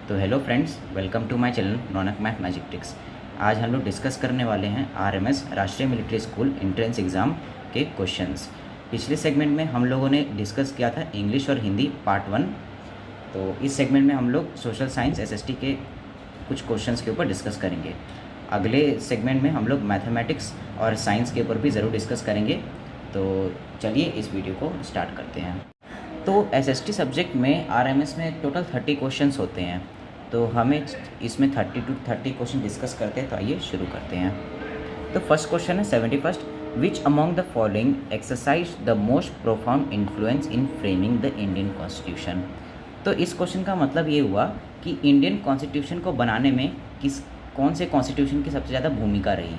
तो hello friends, welcome to my channel Raunak math magic tricks. आज हम लोग डिस्कस करने वाले हैं RMS Rashtriya military school entrance exam के क्वेश्चंस। पिछले सेगमेंट में हम लोगों ने डिस्कस किया था इंग्लिश और हिंदी पार्ट 1। तो इस सेगमेंट में हम लोग सोशल साइंस एसएसटी के कुछ क्वेश्चंस के ऊपर डिस्कस करेंगे। अगले सेगमेंट में हम लोग मैथमेटिक्स और साइंस के ऊपर भी ज़रूर डिस्कस करेंगे। तो चलिए इस वीडियो को स्टार्ट करते हैं। तो एसएसटी सब्जेक्ट में आरएमएस में टोटल 30 क्वेश्चंस होते हैं। तो हमें इसमें 30 to 30 क्वेश्चन डिस्कस करते हैं। तो आइए शुरू करते हैं। तो फर्स्ट क्वेश्चन है 71st, which among the following exercise the most profound influence in framing the Indian constitution. तो इस क्वेश्चन का मतलब ये हुआ कि इंडियन कॉन्स्टिट्यूशन को बनाने में कौन से कॉन्स्टिट्यूशन की सबसे ज़्यादा भूमिका रही।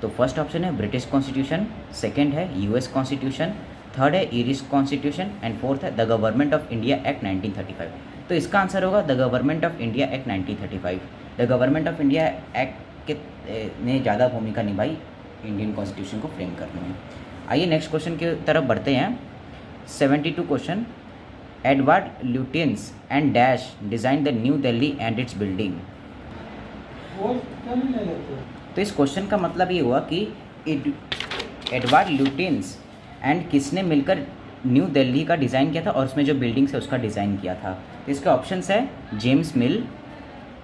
तो फर्स्ट ऑप्शन है ब्रिटिश कॉन्स्टिट्यूशन, सेकेंड है यूएस कॉन्स्टिट्यूशन, थर्ड है ईरिश कॉन्स्टिट्यूशन एंड फोर्थ है the government of India act 1935। तो इसका आंसर होगा the government of India act 1935। The government of India act ने ज़्यादा भूमिका निभाई इंडियन कॉन्स्टिट्यूशन को फ्रेम करने में। आइए नेक्स्ट क्वेश्चन की तरफ बढ़ते हैं। 72 question, Edward Lutyens and dash design the new Delhi and it's building. तो इस क्वेश्चन का मतलब ये हुआ कि एडवर्ड ल्यूटियंस एंड किसने मिलकर न्यू दिल्ली का डिज़ाइन किया था और उसमें जो बिल्डिंग्स है उसका डिज़ाइन किया था। तो इसके ऑप्शंस है James Mill,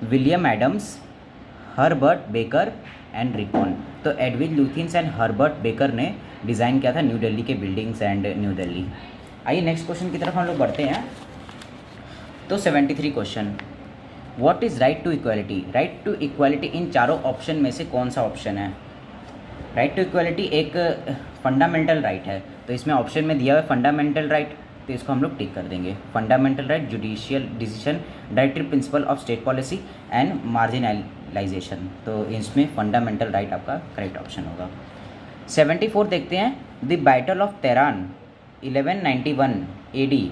William Adams, Herbert Baker and रिकॉन। तो Edwin Lutyens and Herbert Baker ने डिज़ाइन किया था न्यू दिल्ली के बिल्डिंग्स एंड न्यू दिल्ली। आइए नेक्स्ट क्वेश्चन की तरफ हम लोग बढ़ते हैं। तो 73 question, what is right to equality. Right to equality इन चारों ऑप्शन में से कौन सा ऑप्शन है। राइट टू इक्वालिटी एक फंडामेंटल राइट है। तो इसमें ऑप्शन में दिया हुआ है फंडामेंटल राइट, तो इसको हम लोग टिक कर देंगे। Fundamental right, judicial decision, directive principle of state policy and marginalization. तो इसमें फंडामेंटल राइट आपका करेक्ट ऑप्शन होगा। 74 देखते हैं। The battle of Tehran 1191 AD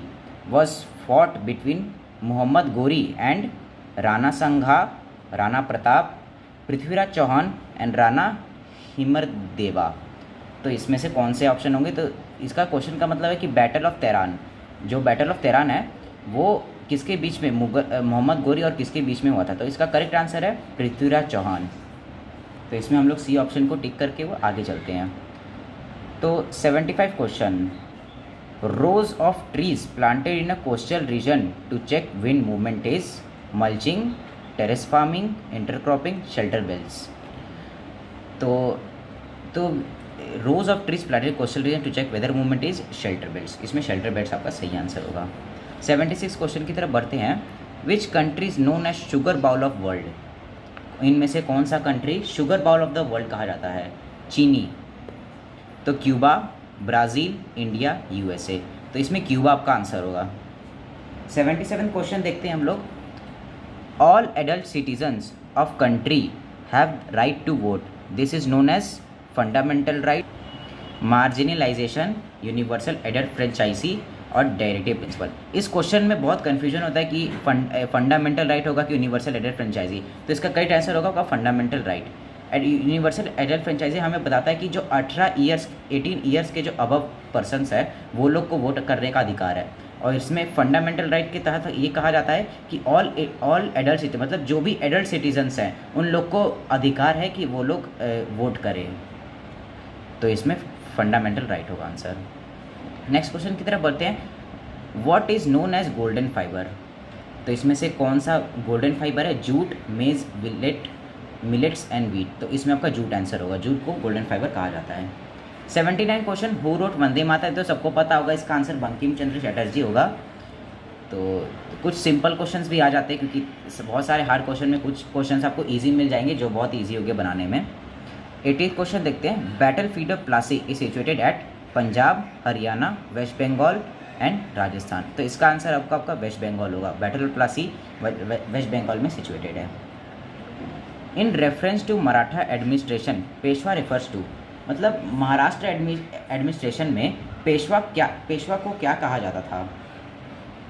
was fought between Mohammad Ghori and Rana Sangha, Rana Pratap, Prithviraj Chauhan and Rana Himardeva. तो इसमें से कौन से ऑप्शन होंगे। तो इसका क्वेश्चन का मतलब है कि बैटल ऑफ तेहरान, जो बैटल ऑफ तेहरान है वो किसके बीच में, मोहम्मद गोरी और किसके बीच में हुआ था। तो इसका करेक्ट आंसर है पृथ्वीराज चौहान। तो इसमें हम लोग सी ऑप्शन को टिक करके वो आगे चलते हैं। तो 75 question, rows of trees planted in a coastal region to check wind movement is mulching, terrace farming, intercropping, shelter belts. तो rows of trees planted coastal region to check weather movement is shelter belts. इसमें shelter belts आपका सही answer होगा। 76 question की तरफ बढ़ते हैं। Which country is known as sugar bowl of world. इनमें से कौन सा country sugar bowl of the world कहा जाता है। चीनी, तो क्यूबा, ब्राज़ील, इंडिया, यूएसए। तो इसमें क्यूबा आपका आंसर होगा। 77 क्वेश्चन देखते हैं हम लोग। All adult citizens of country have right to vote, this is known as fundamental right, marginalization, universal adult franchise और डायरेक्टिव प्रिंसिपल। इस क्वेश्चन में बहुत कन्फ्यूजन होता है कि फंडामेंटल राइट होगा कि यूनिवर्सल एडल्ट फ्रेंचाइजी। तो इसका करेक्ट आंसर होगा fundamental right. Universal adult franchise हमें बताता है कि जो 18 ईयर्स के जो अबव पर्सनस है वो लोग को वोट करने का अधिकार है। और इसमें फंडामेंटल राइट के तहत ये कहा जाता है कि ऑल एडल्ट सिटीजन, मतलब जो भी एडल्ट सिटीजन्स हैं उन लोग को अधिकार है कि वो लोग वोट करें। तो इसमें फंडामेंटल राइट होगा आंसर। नेक्स्ट क्वेश्चन की तरफ बढ़ते हैं। What is known as golden fibre. तो इसमें से कौन सा गोल्डन फाइबर है। Jute, maize, millets and wheat. तो इसमें आपका जूट आंसर होगा। जूट को गोल्डन फाइबर कहा जाता है। 79 हु रोट वंदे माता। तो सबको पता होगा इसका आंसर बंकिम चंद्र चटर्जी होगा। तो कुछ सिंपल क्वेश्चंस भी आ जाते हैं क्योंकि बहुत सारे हार्ड क्वेश्चन में कुछ क्वेश्चंस आपको इजी मिल जाएंगे जो बहुत इजी होंगे बनाने में। 80th क्वेश्चन देखते हैं। Battlefield of Plassey is situated at Punjab, Haryana, West Bengal and Rajasthan. तो इसका आंसर आपका वेस्ट बंगाल होगा। बैटल ऑफ प्लासी वेस्ट बंगाल में सिचुएटेड है। In reference to Maratha administration Peshwa refers to, मतलब महाराष्ट्र एडमिनिस्ट्रेशन में पेशवा को क्या कहा जाता था।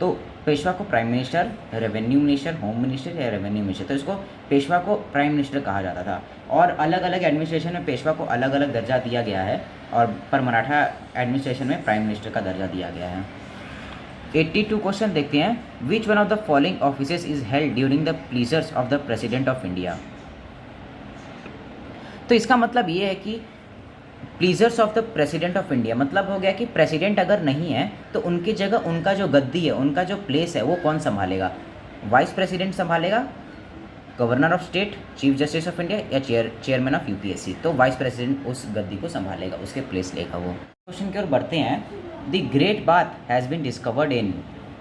तो पेशवा को prime minister, revenue minister, home minister या रेवेन्यू मिनिस्टर। तो इसको पेशवा को प्राइम मिनिस्टर कहा जाता था। और अलग अलग एडमिनिस्ट्रेशन में पेशवा को अलग अलग दर्जा दिया गया है और पर मराठा एडमिनिस्ट्रेशन में प्राइम मिनिस्टर का दर्जा दिया गया है। 82 क्वेश्चन देखते हैं। Which one of the following offices is held during the pleasures of the president of India. तो इसका मतलब ये है कि pleasures of the president of India मतलब हो गया कि प्रेसिडेंट अगर नहीं है तो उनकी जगह उनका जो गद्दी है, उनका जो प्लेस है वो कौन संभालेगा। वाइस प्रेसिडेंट संभालेगा, governor of state, chief justice of India या चेयरमैन ऑफ यूपीएससी। तो वाइस प्रेसिडेंट उस गद्दी को संभालेगा, उसके प्लेस लेगा वो। क्वेश्चन की ओर बढ़ते हैं। The great bath has been discovered in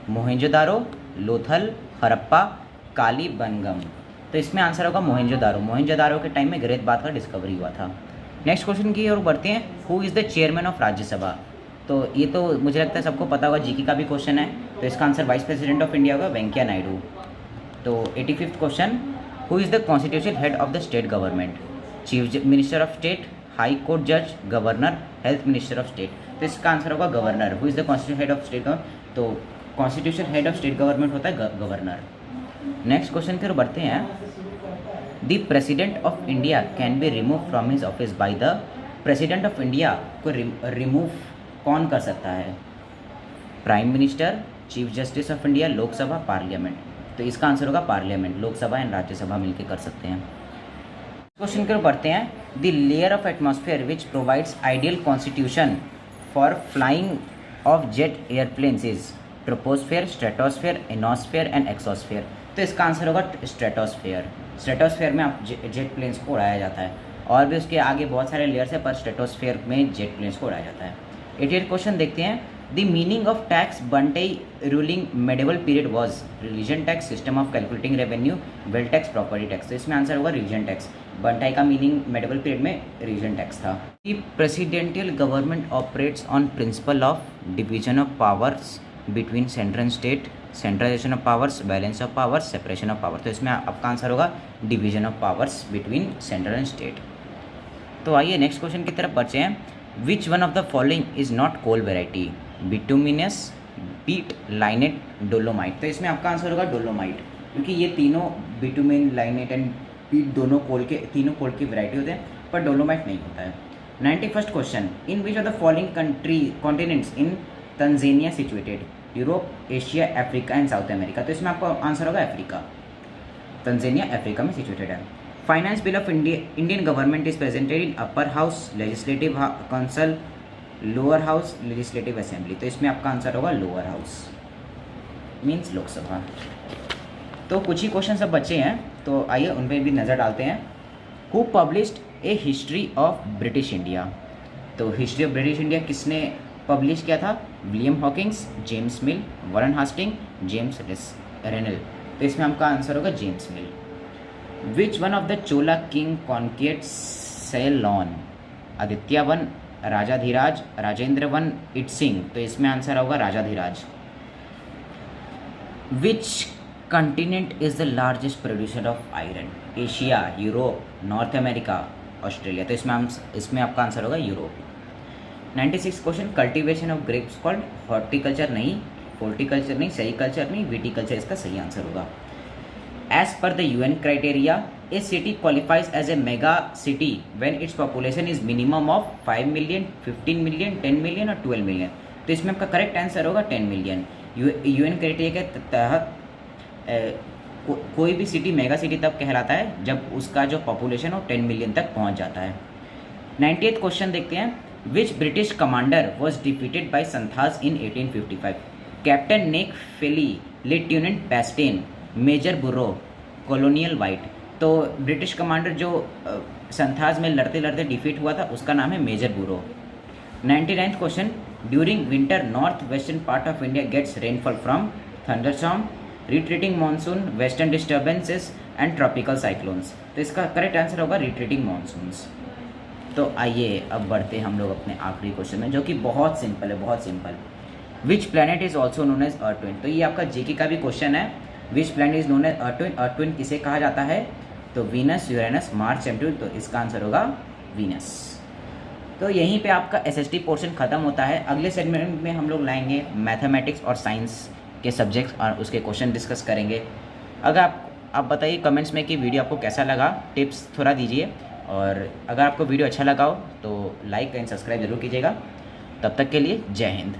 Mohenjodaro, Lothal, Harappa, Kalibangan. तो इसमें आंसर होगा मोहेंजोदारो। मोहेंजोदारो के टाइम में ग्रेट बाथ का डिस्कवरी हुआ था। नेक्स्ट क्वेश्चन की ओर बढ़ते हैं। Who is the chairman of Rajya Sabha. तो ये तो मुझे लगता है सबको पता होगा, जीके का भी क्वेश्चन है। तो इसका answer vice president of India होगा वेंकैया नायडू। तो 85th question. Who is the constitution head of the state government. Chief minister of state, high court जज, governor, health minister of state. तो इसका आंसर होगा governor. Who is the constitution head of state government. तो constitution head of state government होता है governor. Next question की ओर बढ़ते हैं। The president of India can be remove from his office by the. President of India को remove कौन कर सकता है। Prime minister, chief justice of India, Lok Sabha, parliament. तो इसका आंसर होगा पार्लियामेंट। लोकसभा एंड राज्यसभा मिलकर कर सकते हैं। क्वेश्चन की ओर बढ़ते हैं। The layer of atmosphere which provides ideal constitution for flying of jet airplanes is troposphere, stratosphere, ionosphere and exosphere. तो इसका आंसर होगा स्ट्रेटोस्फेयर। स्ट्रेटोस्फेयर में आप जेट प्लेन्स को उड़ाया जाता है, और भी उसके आगे बहुत सारे लेयर्स है, पर स्ट्रेटोस्फेयर में जेट प्लेन्स को उड़ाया जाता है। 88 क्वेश्चन देखते हैं। The meaning of tax bantai ruling medieval period was religion tax, system of calculating revenue, wealth tax, property tax. तो इसमें आंसर होगा रिलीजन टैक्स। बंटाई का मीनिंग मेडिवल पीरियड में रिलीजन टैक्स था। The presidential government operates on principle of division of powers between central and state, centralization of powers, balance of powers, separation of power. तो इसमें आपका answer होगा division of powers between central and state. तो आइए next question की तरफ बढ़ते हैं। Which one of the following is not coal variety. Bituminous, peat, lignite, dolomite. तो इसमें आपका आंसर होगा डोलोमाइट, क्योंकि ये तीनों बिटुमिन, लाइनेट एंड पीट तीनों कोल की वैरायटी होते हैं, पर डोलोमाइट नहीं होता है। 91st question. In which of the following continents in Tanzania situated. Europe, Asia, Africa and south America. तो इसमें आपका आंसर होगा अफ्रीका। तंजानिया अफ्रीका में सिचुएटेड है। Finance bill of Indian government is presented in upper house, legislative council, lower house, legislative assembly. तो इसमें आपका answer होगा लोअर हाउस, मीन्स लोकसभा। तो कुछ ही क्वेश्चन सब बच्चे हैं, तो आइए उन पर भी नज़र डालते हैं। Who published a history of British India. तो हिस्ट्री ऑफ ब्रिटिश इंडिया किसने पब्लिश किया था। William Hawkins, James Mill, Warren Hastings, James Rennell. तो इसमें आपका आंसर होगा James Mill. Which one of the Chola king conquered Ceylon. Aditya one, Rajadhiraj, Rajendra one, Itsing. तो इसमें आंसर होगा Rajadhiraj. Which continent is the largest producer of iron. Asia, Europe, North America, Australia. तो इसमें आपका आंसर होगा Europe. 96 question. Cultivation of grapes called. Horticulture नहीं, फोर्टिकल्चर नहीं, sericulture नहीं, विटिकल्चर इसका सही आंसर होगा। As per the UN criteria a city qualifies as a mega city when its population is minimum of 5 million, 15 million, 10 million और 12 million. तो इसमें आपका करेक्ट आंसर होगा 10 मिलियन। UN क्राइटेरिया के तहत कोई भी सिटी मेगा सिटी तब कहलाता है जब उसका जो पॉपुलेशन हो 10 मिलियन तक पहुंच जाता है। 98th क्वेश्चन देखते हैं। Which British commander was defeated by Santhals in 1855। Captain Nek Fely, lieutenant Bastain, major Burrough, colonial white. तो ब्रिटिश कमांडर जो संथाज में लड़ते लड़ते डिफीट हुआ था उसका नाम है major bureau. 99th question. During winter north western part of India gets rainfall from thunderstorm, retreating monsoon, western disturbances and tropical cyclones. तो इसका करेक्ट आंसर होगा रिट्रीटिंग मानसून्स। तो आइए अब बढ़ते हैं हम लोग अपने आखिरी क्वेश्चन में, जो कि बहुत सिंपल है, बहुत simple. Which planet is also known as earth twin. तो ये आपका जीके का भी क्वेश्चन है। Which planet is known as earth twin. Earth twin किसे कहा जाता है। तो वीनस, यूरेनस, मार्स, नेपट्यून। तो इसका आंसर होगा वीनस। तो यहीं पे आपका SST पोर्शन ख़त्म होता है। अगले सेगमेंट में हम लोग लाएंगे मैथमेटिक्स और साइंस के सब्जेक्ट्स और उसके क्वेश्चन डिस्कस करेंगे। अगर आप बताइए कमेंट्स में कि वीडियो आपको कैसा लगा, टिप्स थोड़ा दीजिए, और अगर आपको वीडियो अच्छा लगा हो तो लाइक एंड सब्सक्राइब जरूर कीजिएगा। तब तक के लिए जय हिंद।